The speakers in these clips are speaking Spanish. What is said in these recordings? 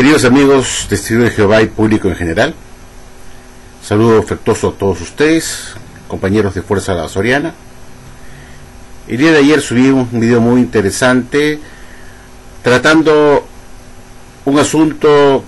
Queridos amigos, testigos de Jehová y público en general, saludo afectuoso a todos ustedes, compañeros de Fuerza La Soriana. El día de ayer subí un video muy interesante tratando un asunto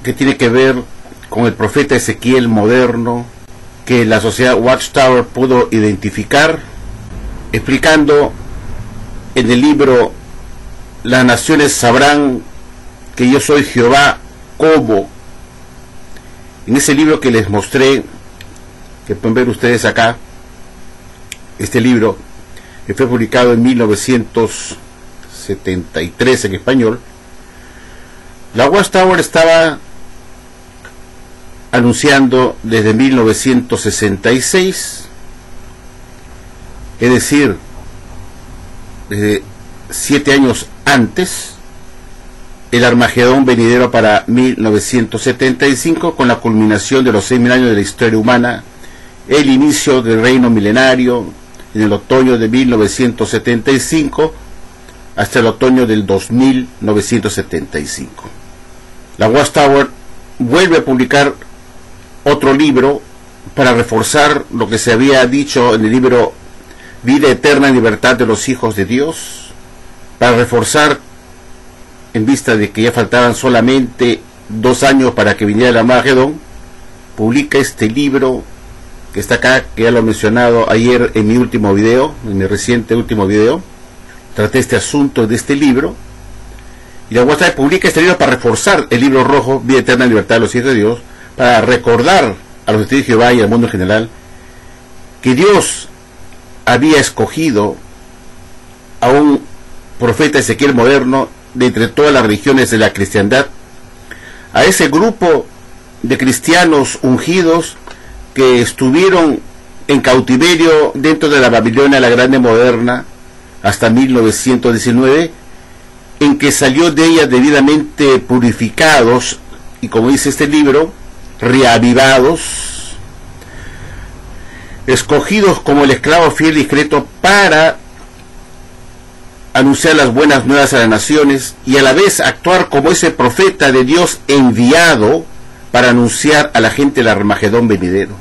que tiene que ver con el profeta Ezequiel moderno, que la sociedad Watchtower pudo identificar, explicando en el libro Las naciones sabrán que yo soy Jehová, ¿cómo? En ese libro que les mostré, que pueden ver ustedes acá, este libro que fue publicado en 1973 en español, la Watchtower estaba anunciando desde 1966, es decir, desde 7 años antes, el Armagedón venidero para 1975, con la culminación de los 6.000 años de la historia humana, el inicio del reino milenario en el otoño de 1975 hasta el otoño del 2975. La Watchtower vuelve a publicar otro libro para reforzar lo que se había dicho en el libro Vida Eterna y Libertad de los Hijos de Dios, para reforzar, en vista de que ya faltaban solamente 2 años para que viniera el Armagedón, publica este libro que está acá, que ya lo he mencionado ayer en mi último video, en mi reciente último video. Traté este asunto de este libro, y la Watchtower publica este libro para reforzar el libro rojo, Vida Eterna y Libertad de los Hijos de Dios, para recordar a los testigos de Jehová y al mundo en general que Dios había escogido a un profeta Ezequiel moderno de entre todas las religiones de la cristiandad, a ese grupo de cristianos ungidos que estuvieron en cautiverio dentro de la Babilonia la Grande moderna hasta 1919, en que salió de ella debidamente purificados y, como dice este libro, reavivados, escogidos como el esclavo fiel y discreto para anunciar las buenas nuevas a las naciones y a la vez actuar como ese profeta de Dios enviado para anunciar a la gente el Armagedón venidero.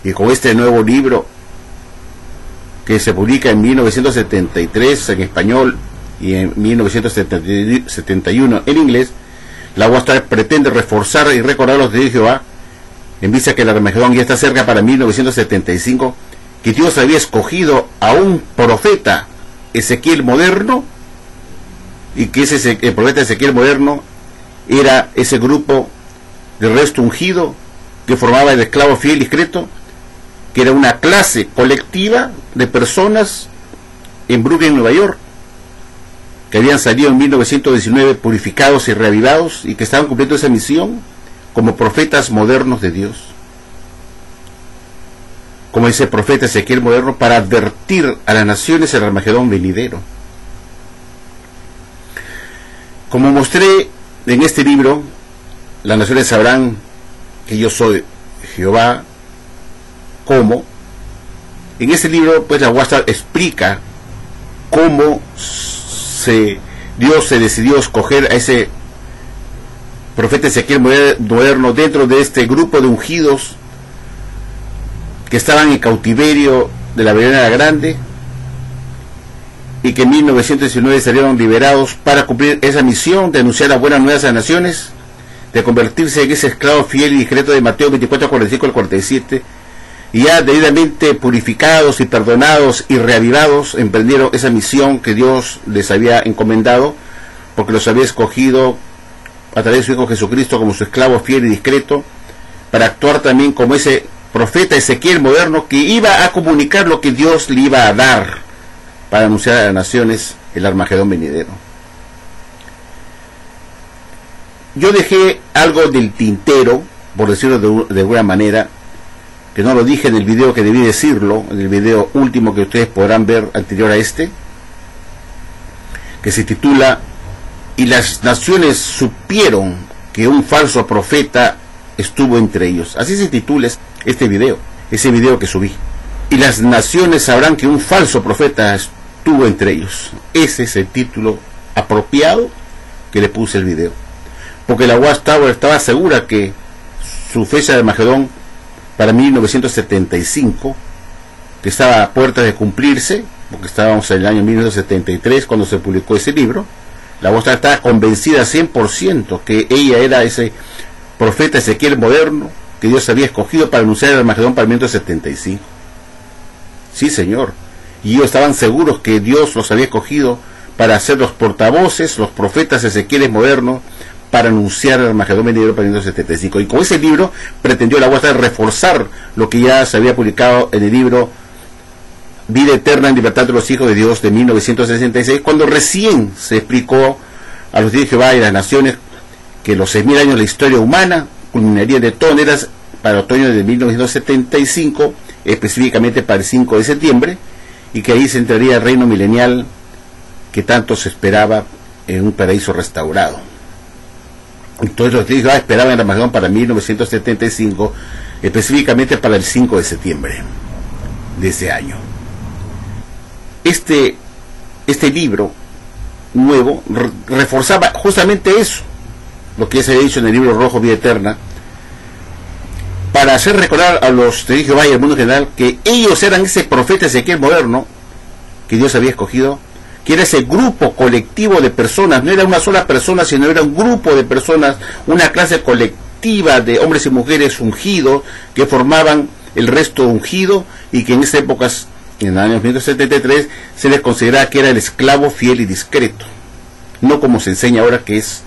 Y con este nuevo libro, que se publica en 1973 en español y en 1971 en inglés, la Watchtower pretende reforzar y recordar a los de Jehová, en vista que el Armagedón ya está cerca para 1975, que Dios había escogido a un profeta Ezequiel moderno, y que el profeta Ezequiel moderno era ese grupo de resto ungido que formaba el esclavo fiel y discreto, que era una clase colectiva de personas en Brooklyn, Nueva York, que habían salido en 1919 purificados y reavivados y que estaban cumpliendo esa misión como profetas modernos de Dios, como dice el profeta Ezequiel moderno, para advertir a las naciones el Armagedón venidero. Como mostré en este libro, las naciones sabrán que yo soy Jehová, ¿cómo? En este libro, pues, la Watchtower explica cómo Dios se decidió escoger a ese profeta Ezequiel moderno dentro de este grupo de ungidos que estaban en cautiverio de la Babilonia Grande y que en 1919 salieron liberados para cumplir esa misión de anunciar las buenas nuevas a las naciones, de convertirse en ese esclavo fiel y discreto de Mateo 24, 45 al 47, y ya debidamente purificados y perdonados y reavivados emprendieron esa misión que Dios les había encomendado, porque los había escogido a través de su Hijo Jesucristo como su esclavo fiel y discreto, para actuar también como ese profeta Ezequiel moderno que iba a comunicar lo que Dios le iba a dar para anunciar a las naciones el Armagedón venidero. Yo dejé algo del tintero, por decirlo de alguna manera, que no lo dije en el video que debí decirlo, en el video último que ustedes podrán ver anterior a este, que se titula "Y las naciones supieron que un falso profeta estuvo entre ellos". Así se titula este video, ese video que subí. Y las naciones sabrán que un falso profeta estuvo entre ellos. Ese es el título apropiado que le puse el video, porque la Watchtower estaba segura que su fecha de Armagedón para 1975, que estaba a puertas de cumplirse, porque estábamos en el año 1973 cuando se publicó ese libro. La Watchtower estaba convencida 100% que ella era ese profeta Ezequiel moderno que Dios había escogido para anunciar el Armagedón para 1975. Sí, señor. Y ellos estaban seguros que Dios los había escogido para ser los portavoces, los profetas Ezequieles modernos, para anunciar el Armagedón venidero para 1975. Y con ese libro pretendió la Watchtower reforzar lo que ya se había publicado en el libro Vida Eterna en Libertad de los Hijos de Dios de 1966, cuando recién se explicó a los testigos de Jehová y las naciones que los 6.000 años de la historia humana culminarían de todas maneras para el otoño de 1975, específicamente para el 5 de septiembre, y que ahí se entraría el reino milenial que tanto se esperaba en un paraíso restaurado. Entonces los testigos de Jehová esperaban el Armagedón para 1975, específicamente para el 5 de septiembre de ese año. Este libro nuevo reforzaba justamente eso, lo que ya se había dicho en el libro rojo Vida Eterna, para hacer recordar a los testigos de Jehová y al mundo en general que ellos eran ese profeta Ezequiel moderno que Dios había escogido, que era ese grupo colectivo de personas, no era una sola persona, sino era un grupo de personas, una clase colectiva de hombres y mujeres ungidos que formaban el resto ungido, y que en esas épocas, en el año 1973, se les consideraba que era el esclavo fiel y discreto, no como se enseña ahora, que es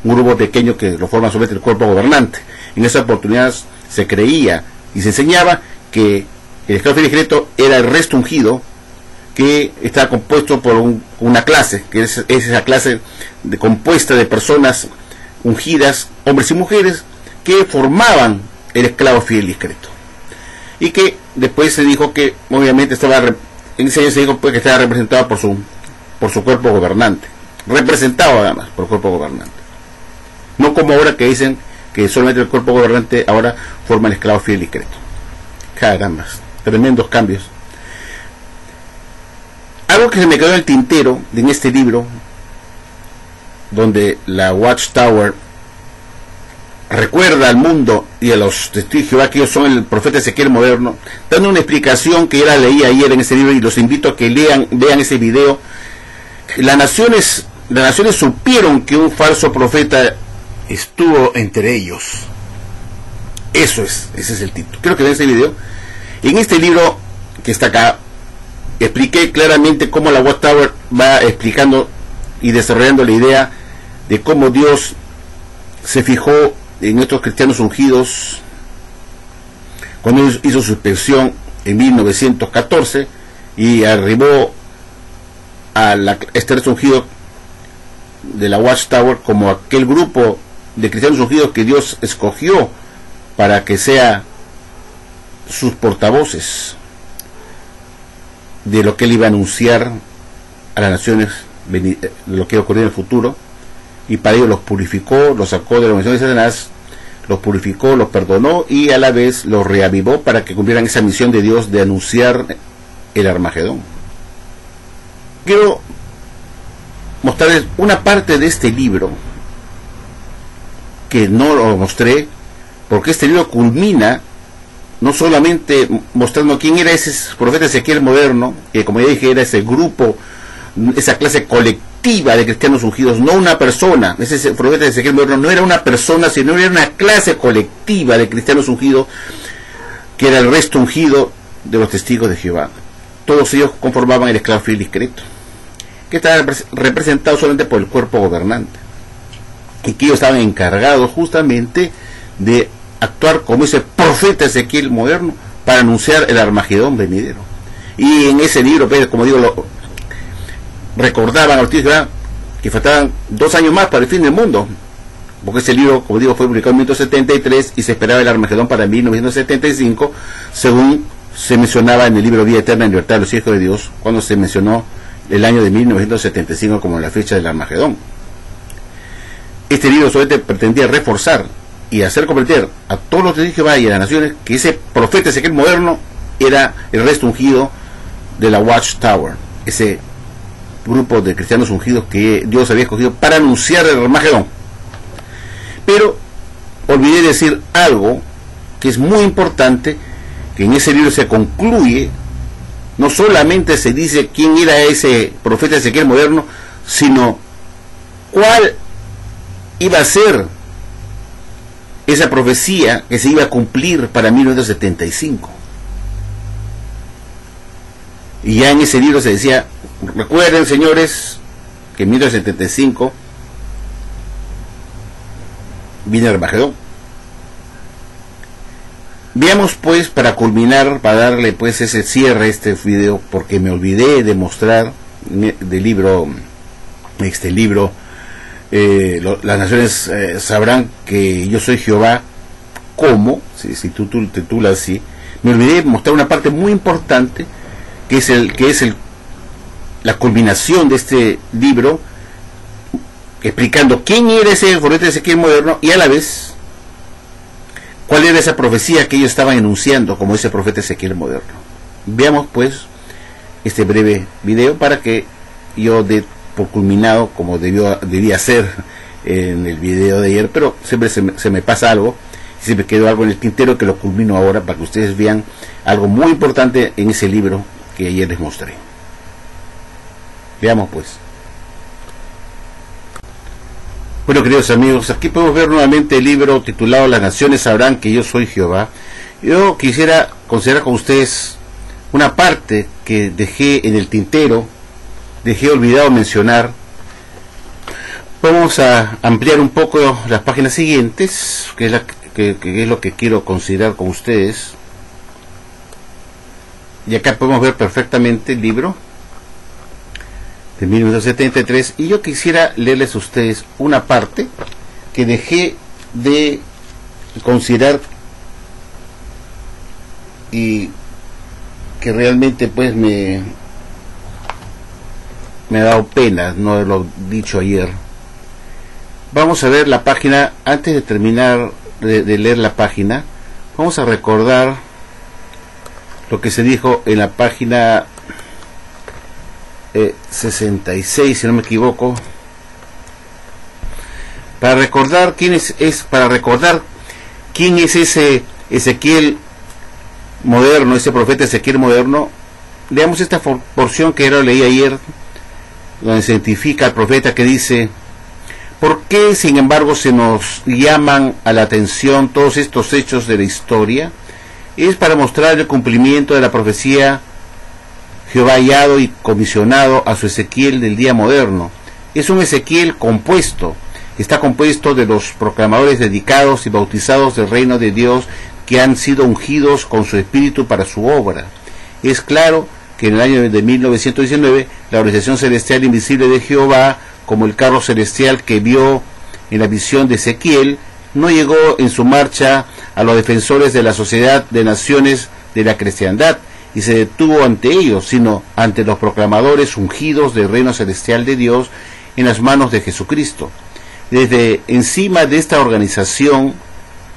un grupo pequeño que lo forma solamente el cuerpo gobernante. En esa oportunidad se creía y se enseñaba que el esclavo fiel y discreto era el resto ungido, que estaba compuesto por una clase, que es esa clase compuesta de personas ungidas, hombres y mujeres, que formaban el esclavo fiel y discreto. Y que después se dijo que obviamente estaba, en ese año se dijo pues, que estaba representado por su cuerpo gobernante, representado además por el cuerpo gobernante, no como ahora que dicen que solamente el cuerpo gobernante ahora forma el esclavo fiel y discreto. Caramba, tremendos cambios. Algo que se me quedó en el tintero en este libro, donde la Watchtower recuerda al mundo y a los testigos de Jehová que ellos son el profeta Ezequiel moderno, dando una explicación que yo la leí ayer en ese libro, y los invito a que vean ese video. Las naciones supieron que un falso profeta estuvo entre ellos. Ese es el título. Quiero que vean ese video. En este libro que está acá, expliqué claramente cómo la Watchtower va explicando y desarrollando la idea de cómo Dios se fijó en estos cristianos ungidos cuando hizo su inspección en 1914 y arribó a este resto ungido de la Watchtower como aquel grupo de cristianos ungidos que Dios escogió para que sea sus portavoces de lo que él iba a anunciar a las naciones, de lo que iba a ocurrir en el futuro, y para ello los purificó, los sacó de la organización de Satanás, los purificó, los perdonó y a la vez los reavivó para que cumplieran esa misión de Dios de anunciar el Armagedón. Quiero mostrarles una parte de este libro que no lo mostré, porque este libro culmina no solamente mostrando quién era ese profeta Ezequiel moderno, que como ya dije era ese grupo, esa clase colectiva de cristianos ungidos, no una persona. Ese profeta Ezequiel moderno no era una persona, sino era una clase colectiva de cristianos ungidos, que era el resto ungido de los testigos de Jehová. Todos ellos conformaban el esclavo fiel discreto, que estaba representado solamente por el cuerpo gobernante, y que ellos estaban encargados justamente de actuar como ese profeta Ezequiel moderno para anunciar el Armagedón venidero. Y en ese libro, como digo, recordaban a los testigos que faltaban 2 años más para el fin del mundo, porque ese libro, como digo, fue publicado en 1973 y se esperaba el Armagedón para 1975, según se mencionaba en el libro Vida Eterna en Libertad de los Hijos de Dios, cuando se mencionó el año de 1975 como la fecha del Armagedón. Este libro solamente pretendía reforzar y hacer comprender a todos los testigos de Jehová y a las naciones que ese profeta Ezequiel moderno era el resto ungido de la Watchtower, ese grupo de cristianos ungidos que Dios había escogido para anunciar el Armagedón. Pero olvidé decir algo que es muy importante, que en ese libro se concluye. No solamente se dice quién era ese profeta Ezequiel moderno, sino cuál iba a ser esa profecía que se iba a cumplir para 1975. Y ya en ese libro se decía, recuerden, señores, que en 1975 viene el Armagedón. Veamos pues, para culminar, para darle pues ese cierre a este video, porque me olvidé de mostrar del libro, las naciones sabrán que yo soy Jehová, como, si tú titulas así, me olvidé de mostrar una parte muy importante, que es la culminación de este libro, explicando quién era ese profeta Ezequiel moderno y a la vez cuál era esa profecía que ellos estaban enunciando como ese profeta Ezequiel moderno. Veamos pues este breve video para que yo dé por culminado, como debía ser en el video de ayer, pero siempre se me pasa algo, y siempre quedó algo en el tintero que lo culmino ahora para que ustedes vean algo muy importante en ese libro que ayer les mostré. Veamos pues. Bueno, queridos amigos, aquí podemos ver nuevamente el libro titulado Las naciones sabrán que yo soy Jehová. Yo quisiera considerar con ustedes una parte que dejé en el tintero, dejé olvidado mencionar. Vamos a ampliar un poco las páginas siguientes, que es lo que quiero considerar con ustedes. Y acá podemos ver perfectamente el libro de 1973, y yo quisiera leerles a ustedes una parte que dejé de considerar y que realmente pues me ha dado pena no haberlo dicho ayer. Vamos a ver la página. Antes de terminar de leer la página, vamos a recordar lo que se dijo en la página 66, si no me equivoco, para recordar quién es ese Ezequiel moderno, ese profeta Ezequiel moderno. Leamos esta porción que yo leí ayer, donde se identifica al profeta, que dice: ¿por qué sin embargo se nos llaman a la atención todos estos hechos de la historia? Es para mostrar el cumplimiento de la profecía. Jehová ha hallado y comisionado a su Ezequiel del día moderno. Es un Ezequiel compuesto, está compuesto de los proclamadores dedicados y bautizados del reino de Dios, que han sido ungidos con su espíritu para su obra. Es claro que en el año de 1919, la organización celestial invisible de Jehová, como el carro celestial que vio en la visión de Ezequiel, no llegó en su marcha a los defensores de la sociedad de naciones de la cristiandad, y se detuvo ante ellos, sino ante los proclamadores ungidos del reino celestial de Dios en las manos de Jesucristo. Desde encima de esta organización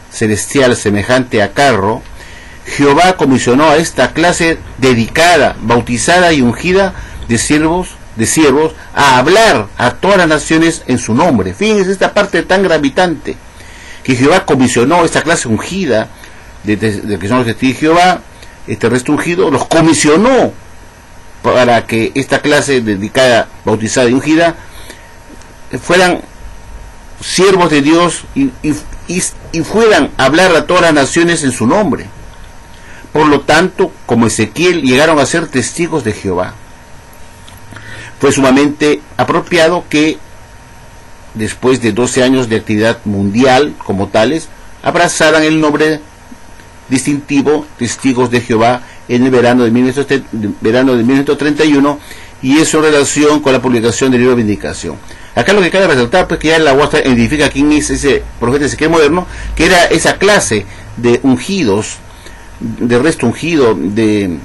celestial semejante a carro, Jehová comisionó a esta clase dedicada, bautizada y ungida de siervos a hablar a todas las naciones en su nombre. Fíjense esta parte tan gravitante, que Jehová comisionó a esta clase ungida de que son los testigos de Jehová. Este resto ungido los comisionó para que esta clase dedicada, bautizada y ungida fueran siervos de Dios y fueran a hablar a todas las naciones en su nombre. Por lo tanto, como Ezequiel, llegaron a ser testigos de Jehová. Fue sumamente apropiado que después de 12 años de actividad mundial como tales, abrazaran el nombre distintivo testigos de Jehová en el verano de 1931, y eso en relación con la publicación del libro de Vindicación. Acá lo que cabe resaltar, pues, que ya la UASTA identifica quién es ese profeta Ezequiel moderno, que era esa clase de ungidos, de resto ungido de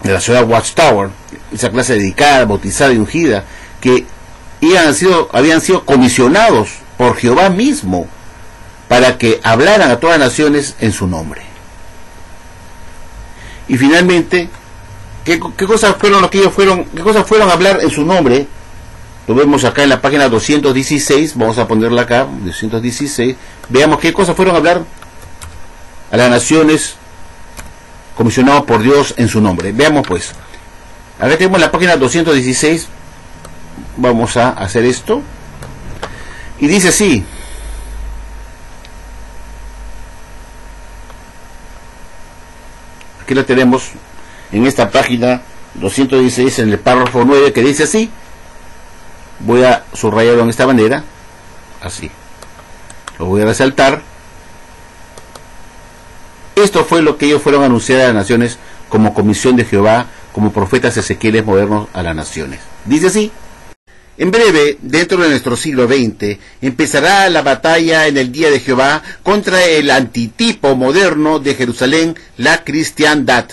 la ciudad Watchtower, esa clase dedicada, bautizada y ungida, que habían sido comisionados por Jehová mismo para que hablaran a todas las naciones en su nombre. Y finalmente, ¿Qué cosas fueron lo que ellos fueron, qué cosas fueron a hablar en su nombre? Lo vemos acá en la página 216, vamos a ponerla acá, 216. Veamos qué cosas fueron a hablar a las naciones comisionados por Dios en su nombre. Veamos pues. Acá tenemos la página 216. Vamos a hacer esto. Y dice así. Aquí lo tenemos en esta página 216 en el párrafo 9 que dice así. Voy a subrayarlo en esta manera. Así. Lo voy a resaltar. Esto fue lo que ellos fueron a anunciar a las naciones como comisión de Jehová, como profetas ezequieles modernos a las naciones. Dice así: en breve, dentro de nuestro siglo XX, empezará la batalla en el día de Jehová contra el antitipo moderno de Jerusalén, la cristiandad.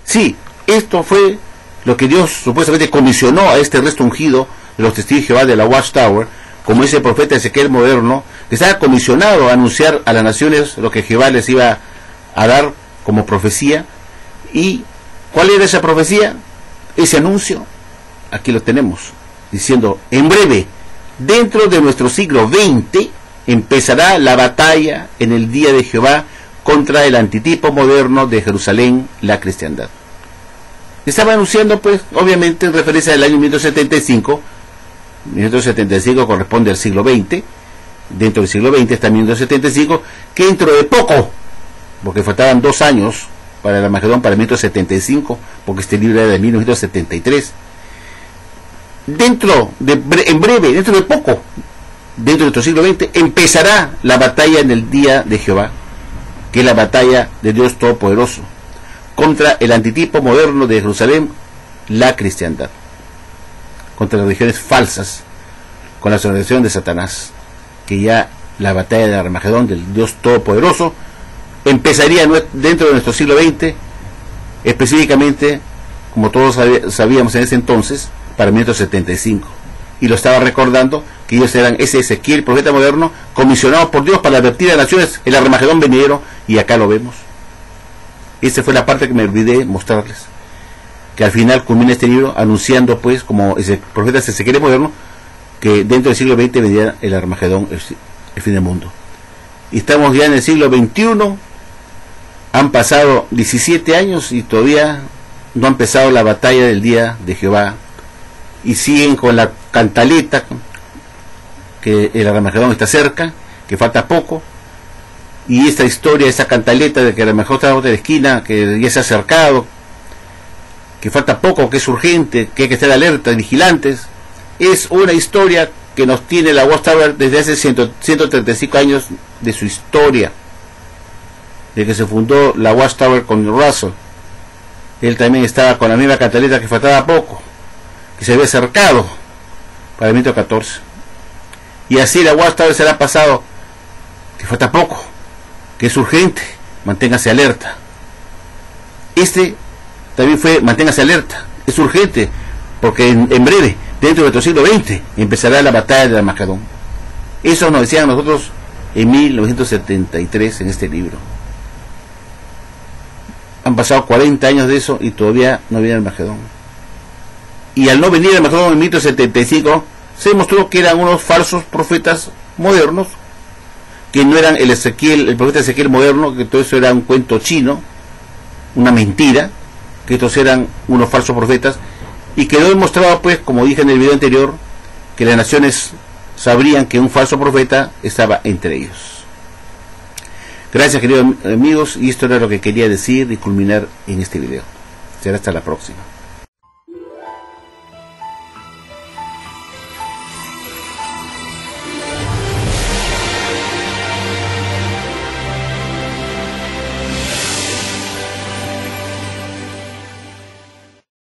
Sí, esto fue lo que Dios supuestamente comisionó a este resto ungido de los testigos de Jehová de la Watchtower, como ese profeta Ezequiel moderno, que estaba comisionado a anunciar a las naciones lo que Jehová les iba a dar como profecía. ¿Y cuál era esa profecía? Ese anuncio, aquí lo tenemos, diciendo: en breve, dentro de nuestro siglo XX, empezará la batalla en el día de Jehová contra el antitipo moderno de Jerusalén, la cristiandad. Estaba anunciando, pues, obviamente en referencia al año 1975. 1975 corresponde al siglo XX. Dentro del siglo XX está 1975, que dentro de poco, porque faltaban 2 años para el Armagedón, para 1975, porque este libro era de 1973. En breve, dentro de poco, dentro de nuestro siglo XX, empezará la batalla en el día de Jehová, que es la batalla de Dios Todopoderoso, contra el antitipo moderno de Jerusalén, la cristiandad, contra las religiones falsas, con la organización de Satanás, que ya la batalla de Armagedón del Dios Todopoderoso empezaría dentro de nuestro siglo XX, específicamente, como todos sabíamos en ese entonces, para 1975. Y lo estaba recordando, que ellos eran ese Ezequiel, profeta moderno, comisionado por Dios para advertir a las naciones el Armagedón venidero, y acá lo vemos. Esa fue la parte que me olvidé mostrarles, que al final culmina este libro anunciando, pues, como ese profeta Ezequiel moderno, que dentro del siglo XX vendría el Armagedón, el fin del mundo. Y estamos ya en el siglo XXI, han pasado 17 años y todavía no ha empezado la batalla del día de Jehová, y siguen con la cantaleta que el Armagedón está cerca, que falta poco, y esta historia, esa cantaleta de que el Armagedón está a la otra esquina, que ya se ha acercado, que falta poco, que es urgente, que hay que estar alerta, vigilantes, es una historia que nos tiene la Watchtower desde hace 135 años de su historia, de que se fundó la Watchtower con Russell. Él también estaba con la misma cantaleta, que faltaba poco, que se había acercado para el 1914. Y así la Watchtower se le ha pasado, que falta poco, que es urgente, manténgase alerta. Este también fue: manténgase alerta, es urgente, porque en breve, dentro de nuestro siglo XX, empezará la batalla de Armagedón. Eso nos decían nosotros en 1973 en este libro. Han pasado 40 años de eso y todavía no viene el Armagedón. Y al no venir el Armagedón en 1975, se demostró que eran unos falsos profetas modernos, que no eran el profeta Ezequiel moderno, que todo eso era un cuento chino, una mentira, que estos eran unos falsos profetas, y quedó demostrado, pues, como dije en el video anterior, que las naciones sabrían que un falso profeta estaba entre ellos. Gracias, queridos amigos, y esto era lo que quería decir y culminar en este video. Será hasta la próxima.